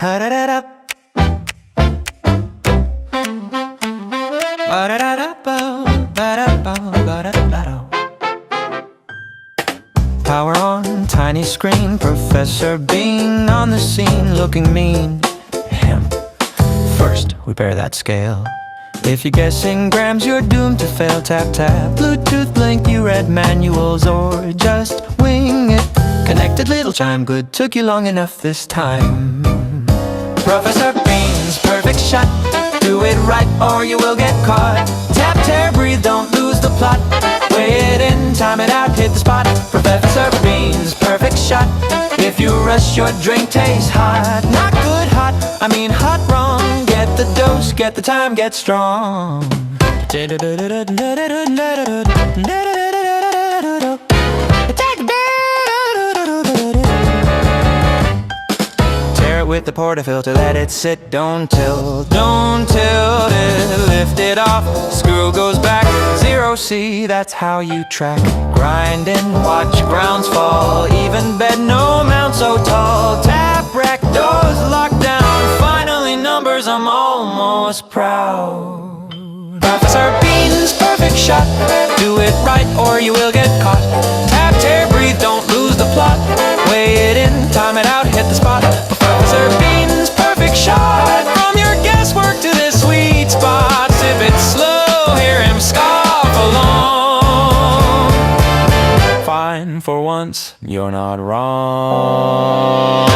Ha-da-da-da. Power on, tiny screen, Professor Bean on the scene, looking mean. Him. First, we pair that scale. If you're guessing grams, you're doomed to fail. Tap, tap, Bluetooth, blink, you read manuals, or just wing it. Connected little chime, good, took you long enough this time. Professor Bean's perfect shot. Do it right or you will get caught. Tap, tear, breathe, don't lose the plot. Weigh it in, time it out, hit the spot. Professor Bean's perfect shot. If you rush, your drink tastes hot. Not good hot, I mean hot wrong. Get the dose, get the time, get strong. Tear it with the portafilter, let it sit, don't tilt it, lift it off, screw goes back, 0C, that's how you track. Grinding, watch grounds fall, even bed, no mount so tall. Tap, rack, doors locked down, finally numbers, I'm almost proud. Professor Bean's perfect shot. Do it right or you will get caught. Tap, tear, breathe, don't lose the plot. Weigh it in, time it out, hit the spot. Professor Bean's perfect shot. From your guesswork to the sweet spot. Sip it slow, hear him scoff along. Fine, for once, you're not wrong.